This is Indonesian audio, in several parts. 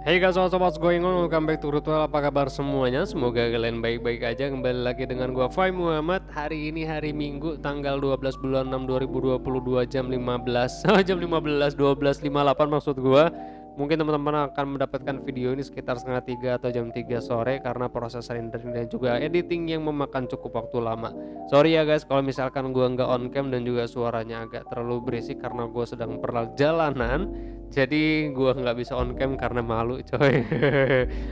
Hey guys, what's going on? Welcome back to Ritual. Apa kabar semuanya? Semoga kalian baik-baik aja. Kembali lagi dengan gua Fai Muhammad. Hari ini hari Minggu tanggal 12 bulan 6 2022 jam 15 jam 15 12.58 maksud gua. Mungkin teman-teman akan mendapatkan video ini sekitar setengah 3 atau jam 3 sore karena proses rendering dan juga editing yang memakan cukup waktu lama. Sorry ya guys kalau misalkan gua nggak on cam dan juga suaranya agak terlalu berisik karena gua sedang perjalanan. Jadi gua nggak bisa on cam karena malu coy.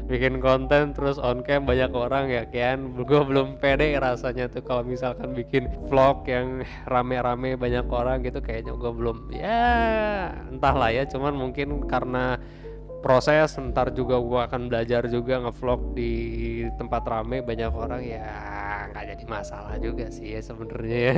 Bikin konten terus on cam banyak orang ya kan. Gua belum pede rasanya tuh kalau misalkan bikin vlog yang rame-rame banyak orang gitu, kayaknya gua belum, ya entahlah ya, cuman mungkin karena proses ntar juga gua akan belajar juga ngevlog di tempat rame banyak orang, ya nggak jadi masalah juga sih ya sebenarnya ya.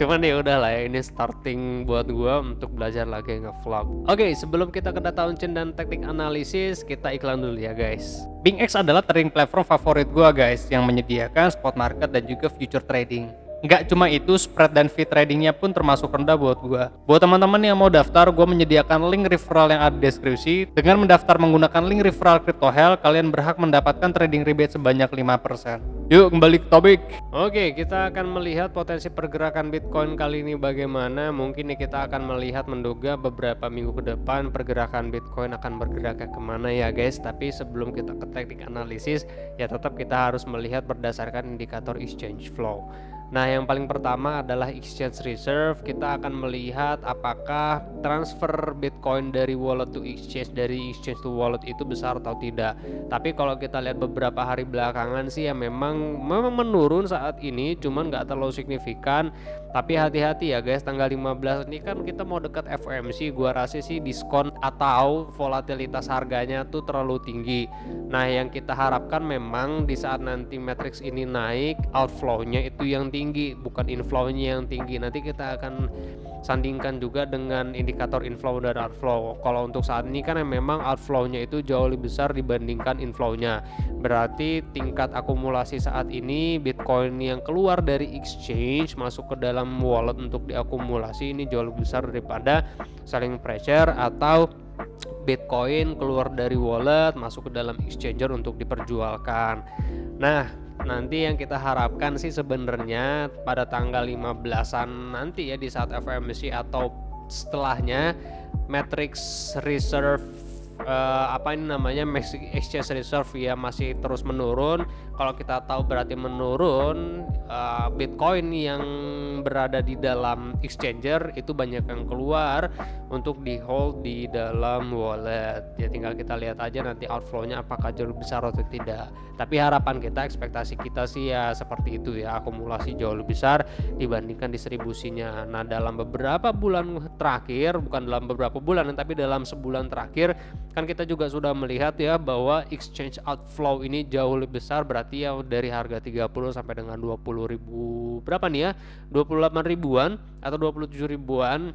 Cuman ya udahlah ya, ini starting buat gua untuk belajar lagi ngevlog. Oke, sebelum kita ke data on-chain dan teknik analisis, kita iklan dulu ya guys. BingX adalah trading platform favorit gua guys, yang menyediakan spot market dan juga future trading. Nggak cuma itu, spread dan fee tradingnya pun termasuk rendah buat gua. Buat teman-teman yang mau daftar, gua menyediakan link referral yang ada di deskripsi. Dengan mendaftar menggunakan link referral CryptoHell, kalian berhak mendapatkan trading rebate sebanyak 5%. Yuk kembali ke topik. Oke, kita akan melihat potensi pergerakan Bitcoin kali ini bagaimana. Mungkin nih kita akan melihat menduga beberapa minggu ke depan pergerakan Bitcoin akan bergerak ke kemana ya guys. Tapi sebelum kita ke teknik analisis, ya tetap kita harus melihat berdasarkan indikator exchange flow. Nah, yang paling pertama adalah exchange reserve. Kita akan melihat apakah transfer Bitcoin dari wallet to exchange, dari exchange to wallet itu besar atau tidak. Tapi kalau kita lihat beberapa hari belakangan sih ya memang menurun saat ini, cuman nggak terlalu signifikan. Tapi hati-hati ya guys, tanggal 15 ini kan kita mau dekat FOMC, gua rasa sih diskon atau volatilitas harganya tuh terlalu tinggi. Nah, yang kita harapkan memang di saat nanti matrix ini naik, outflow-nya itu yang tinggi, bukan inflow-nya yang tinggi. Nanti kita akan sandingkan juga dengan indikator inflow dan outflow. Kalau untuk saat ini kan memang outflow-nya itu jauh lebih besar dibandingkan inflow-nya. Berarti tingkat akumulasi saat ini Bitcoin yang keluar dari exchange masuk ke dalam wallet untuk diakumulasi ini jauh lebih besar daripada selling pressure atau Bitcoin keluar dari wallet masuk ke dalam exchanger untuk diperjualkan. Nah, nanti yang kita harapkan sih sebenarnya pada tanggal 15-an nanti ya, di saat FOMC atau setelahnya, matrix reserve exchange reserve ya masih terus menurun. Kalau kita tahu berarti menurun, Bitcoin yang berada di dalam exchanger itu banyak yang keluar untuk di hold di dalam wallet. Ya tinggal kita lihat aja nanti outflow-nya apakah jauh besar atau tidak. Tapi harapan kita, ekspektasi kita sih ya seperti itu ya, akumulasi jauh lebih besar dibandingkan distribusinya. Nah, dalam beberapa bulan terakhir, bukan dalam beberapa bulan tapi dalam sebulan terakhir kan kita juga sudah melihat ya bahwa exchange outflow ini jauh lebih besar. Berarti ya dari harga 30 sampai dengan 20 ribu berapa nih ya, 28 ribuan atau 27 ribuan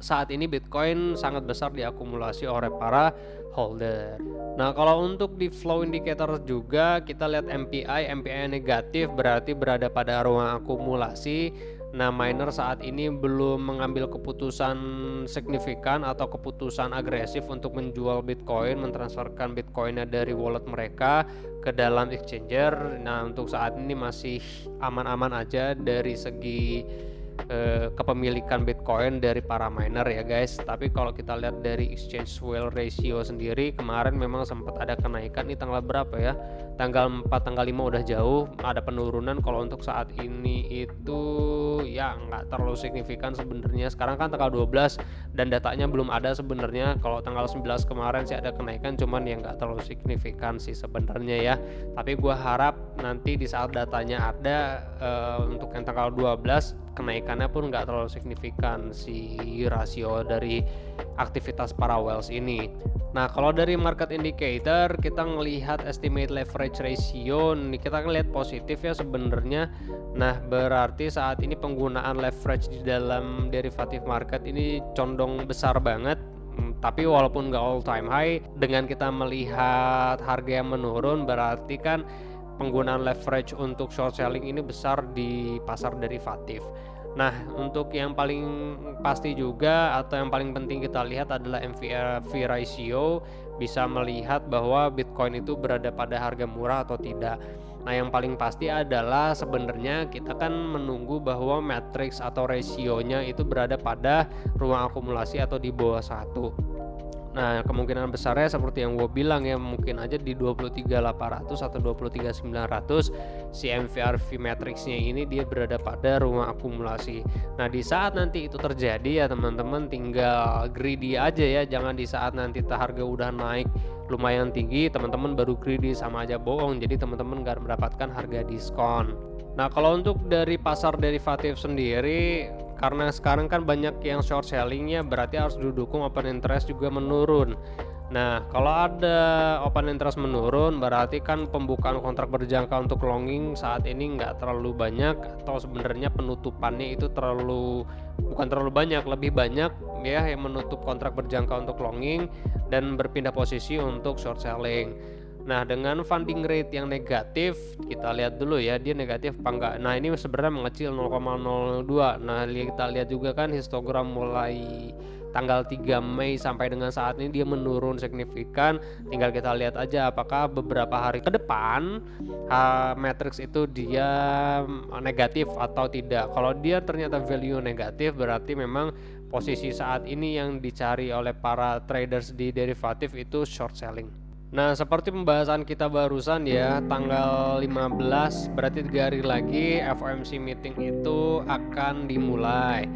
saat ini Bitcoin sangat besar diakumulasi oleh para holder. Nah, kalau untuk di flow indicator juga kita lihat MPI negatif, berarti berada pada ruang akumulasi. Nah, miner saat ini belum mengambil keputusan signifikan atau keputusan agresif untuk menjual Bitcoin, mentransferkan Bitcoinnya dari wallet mereka ke dalam exchanger. Nah, untuk saat ini masih aman-aman aja dari segi kepemilikan Bitcoin dari para miner ya guys. Tapi kalau kita lihat dari exchange whale ratio sendiri, kemarin memang sempat ada kenaikan. Ini tanggal berapa ya, tanggal 4 tanggal 5 udah jauh ada penurunan. Kalau untuk saat ini itu ya nggak terlalu signifikan sebenarnya. Sekarang kan tanggal 12 dan datanya belum ada sebenarnya. Kalau tanggal 19 kemarin sih ada kenaikan, cuman yang nggak terlalu signifikan sih sebenarnya ya. Tapi gua harap nanti di saat datanya ada, untuk yang tanggal 12 kenaikannya pun nggak terlalu signifikan si rasio dari aktivitas para whales ini. Nah, kalau dari market indicator kita ngelihat estimate leverage ratio, nih kita ngelihat positif ya sebenarnya. Nah, berarti saat ini penggunaan leverage di dalam derivative market ini condong besar banget. Tapi walaupun nggak all time high, dengan kita melihat harga yang menurun, berarti kan penggunaan leverage untuk short selling ini besar di pasar derivatif. Nah, untuk yang paling pasti juga atau yang paling penting kita lihat adalah MVRV ratio, bisa melihat bahwa Bitcoin itu berada pada harga murah atau tidak. Nah, yang paling pasti adalah sebenarnya kita kan menunggu bahwa matriks atau rasionya itu berada pada ruang akumulasi atau di bawah 1. Nah, kemungkinan besarnya seperti yang gue bilang ya, mungkin aja di 23.800 atau 23.900 si MVRV matrixnya ini dia berada pada ruang akumulasi. Nah, di saat nanti itu terjadi ya teman-teman, tinggal greedy aja ya, jangan di saat nanti harga udah naik lumayan tinggi teman-teman baru greedy, sama aja bohong. Jadi teman-teman gak mendapatkan harga diskon. Nah, kalau untuk dari pasar derivatif sendiri, karena sekarang kan banyak yang short sellingnya, berarti harus didukung open interest juga menurun. Nah, kalau ada open interest menurun, berarti kan pembukaan kontrak berjangka untuk longing saat ini nggak terlalu banyak, atau sebenarnya penutupannya itu bukan terlalu banyak, lebih banyak ya yang menutup kontrak berjangka untuk longing dan berpindah posisi untuk short selling. Nah, dengan funding rate yang negatif, kita lihat dulu ya dia negatif apa enggak. Nah, ini sebenarnya mengecil 0,02. Nah, kita lihat juga kan histogram mulai tanggal 3 Mei sampai dengan saat ini dia menurun signifikan. Tinggal kita lihat aja apakah beberapa hari ke depan matrix itu dia negatif atau tidak. Kalau dia ternyata value negatif, berarti memang posisi saat ini yang dicari oleh para traders di derivatif itu short selling. Nah, seperti pembahasan kita barusan ya, tanggal 15 berarti 3 hari lagi FOMC meeting itu akan dimulai.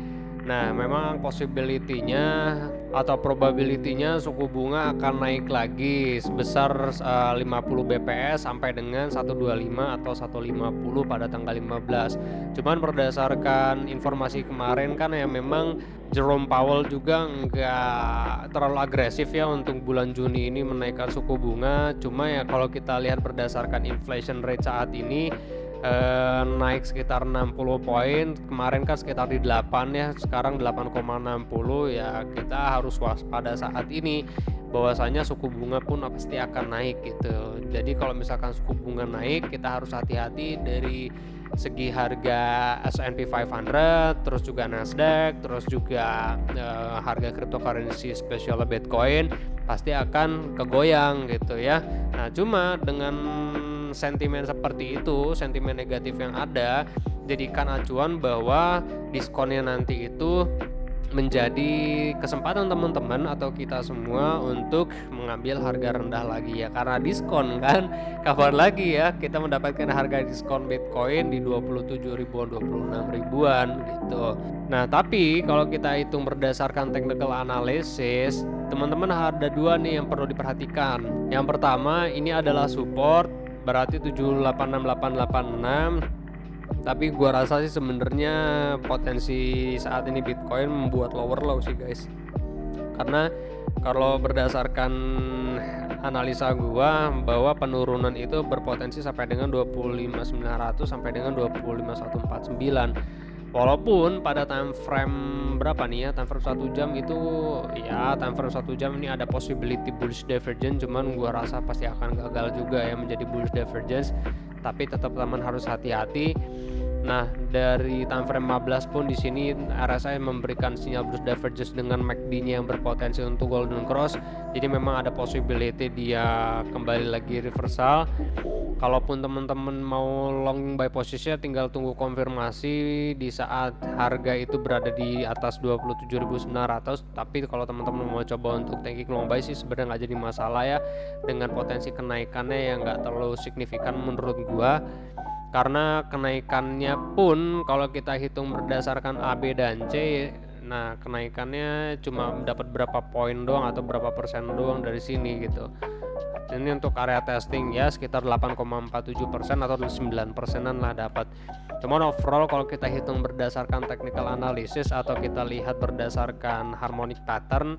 Nah, memang possibility-nya atau probability-nya suku bunga akan naik lagi sebesar 50 BPS sampai dengan 125 atau 150 pada tanggal 15. Cuman berdasarkan informasi kemarin kan ya, memang Jerome Powell juga nggak terlalu agresif ya untuk bulan Juni ini menaikkan suku bunga. Cuma ya kalau kita lihat berdasarkan inflation rate saat ini naik sekitar 60 poin, kemarin kan sekitar di 8 ya, sekarang 8,60 ya, kita harus waspada saat ini bahwasanya suku bunga pun pasti akan naik gitu. Jadi kalau misalkan suku bunga naik, kita harus hati-hati dari segi harga S&P 500, terus juga Nasdaq, terus juga harga cryptocurrency spesial Bitcoin pasti akan kegoyang gitu ya. Nah, cuma dengan sentimen seperti itu, sentimen negatif yang ada, jadikan acuan bahwa diskonnya nanti itu menjadi kesempatan teman-teman atau kita semua untuk mengambil harga rendah lagi ya, karena diskon kan. Kapan lagi ya kita mendapatkan harga diskon Bitcoin di 27 ribuan, 26 ribuan gitu. Nah, tapi kalau kita hitung berdasarkan technical analysis, teman-teman ada dua nih yang perlu diperhatikan. Yang pertama, ini adalah support, berarti 786886. Tapi gua rasa sih sebenarnya potensi saat ini Bitcoin membuat lower low sih guys. Karena kalau berdasarkan analisa gua bahwa penurunan itu berpotensi sampai dengan 25.900 sampai dengan 25.149. Walaupun pada time frame berapa nih ya, time frame 1 jam itu ya, time frame 1 jam ini ada possibility bullish divergence, cuman gua rasa pasti akan gagal juga ya menjadi bullish divergence. Tapi tetap teman harus hati-hati. Nah, dari time frame 15 pun di sini RSI memberikan sinyal bullish divergence dengan MACD-nya yang berpotensi untuk golden cross. Jadi memang ada possibility dia kembali lagi reversal. Kalaupun teman-teman mau long buy posisinya, tinggal tunggu konfirmasi di saat harga itu berada di atas 27.900. Tapi kalau teman-teman mau coba untuk taking long buy sih sebenarnya nggak jadi masalah ya, dengan potensi kenaikannya yang nggak terlalu signifikan menurut gua. Karena kenaikannya pun kalau kita hitung berdasarkan A, B, dan C, nah kenaikannya cuma dapat berapa poin doang atau berapa persen doang dari sini gitu. Ini untuk area testing ya sekitar 8,47% atau 9%-an lah dapat. Cuman overall kalau kita hitung berdasarkan technical analysis atau kita lihat berdasarkan harmonic pattern,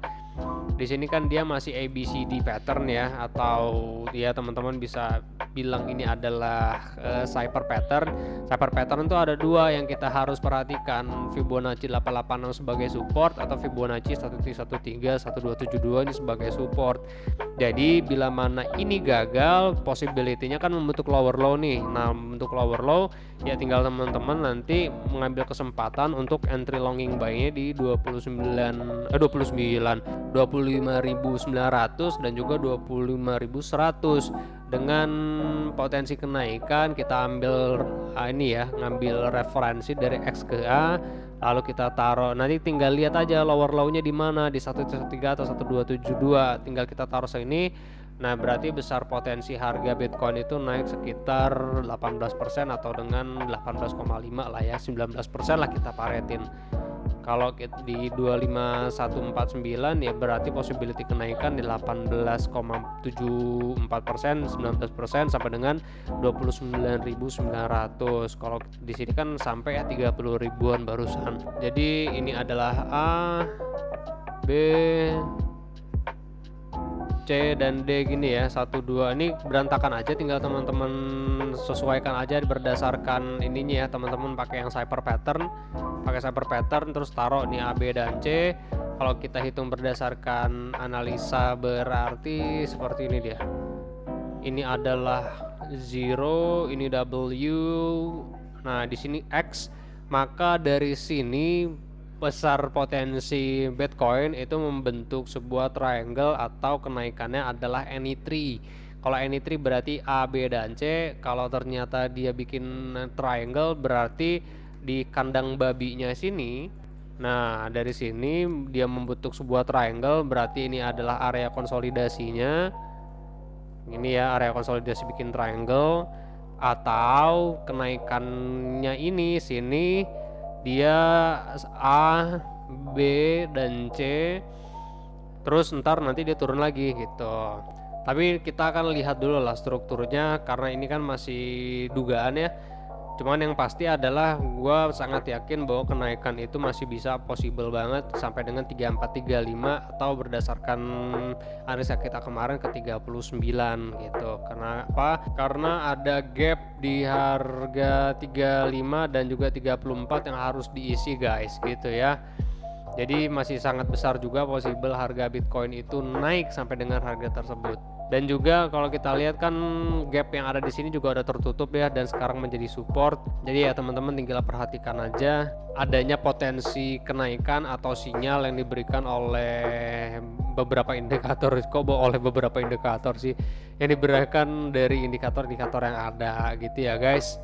Di sini kan dia masih ABCD pattern ya, atau ya teman-teman bisa bilang ini adalah cipher pattern. Cipher pattern itu ada dua yang kita harus perhatikan, Fibonacci 886 sebagai support atau Fibonacci 113 1272 ini sebagai support. Jadi bila mana ini gagal, possibility-nya kan membentuk lower low nih. Nah, membentuk lower low ya tinggal teman-teman nanti mengambil kesempatan untuk entry longing buy-nya di 25.900 dan juga 25.100 dengan potensi kenaikan. Kita ambil ini ya, ngambil referensi dari X ke A, lalu kita taruh, nanti tinggal lihat aja lower low-nya di mana, di 113 atau 1272, tinggal kita taruh sini. Nah, berarti besar potensi harga Bitcoin itu naik sekitar 18% atau dengan 18,5 lah ya, 19% lah kita paretin. Kalau di 25149 ya berarti possibility kenaikan di 18,74%, 19% sampai dengan 29.900. Kalau di sini kan sampai ya 30 ribuan barusan. Jadi ini adalah A, B, C dan D gini ya, 1 2 ini berantakan aja, tinggal teman-teman sesuaikan aja berdasarkan ininya ya. Teman-teman pakai yang cipher pattern, terus taruh nih A, B dan C. Kalau kita hitung berdasarkan analisa berarti seperti ini dia. Ini adalah 0, ini W. Nah, di sini X, maka dari sini besar potensi Bitcoin itu membentuk sebuah triangle atau kenaikannya adalah any tree. Kalau any tree berarti A, B dan C. Kalau ternyata dia bikin triangle berarti di kandang babinya sini. Nah, dari sini dia membentuk sebuah triangle, berarti ini adalah area konsolidasinya. Ini ya, area konsolidasi bikin triangle. Atau kenaikannya ini sini dia A, B dan C, terus ntar nanti dia turun lagi gitu. Tapi kita akan lihat dulu lah strukturnya, karena ini kan masih dugaan ya. Cuman yang pasti adalah gue sangat yakin bahwa kenaikan itu masih bisa possible banget sampai dengan 3435 atau berdasarkan analisa kita kemarin ke 39 gitu. Karena apa? Karena ada gap di harga 35 dan juga 34 yang harus diisi guys gitu ya. Jadi masih sangat besar juga possible harga Bitcoin itu naik sampai dengan harga tersebut. Dan juga kalau kita lihat kan gap yang ada di sini juga udah tertutup ya, dan sekarang menjadi support. Jadi ya teman-teman tinggal perhatikan aja adanya potensi kenaikan atau sinyal yang diberikan oleh beberapa indikator. Oleh beberapa indikator sih, yang diberikan dari indikator-indikator yang ada gitu ya guys.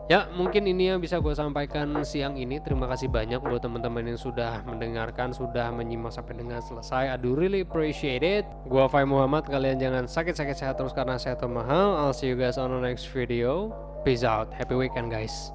Ya, mungkin ini yang bisa gue sampaikan siang ini. Terima kasih banyak buat teman-teman yang sudah mendengarkan, sudah menyimak sampai dengan selesai. I do really appreciate it. Gua Fai Muhammad, kalian jangan sakit-sakit sehat terus karena sehat itu mahal. I'll see you guys on the next video. Peace out. Happy weekend guys.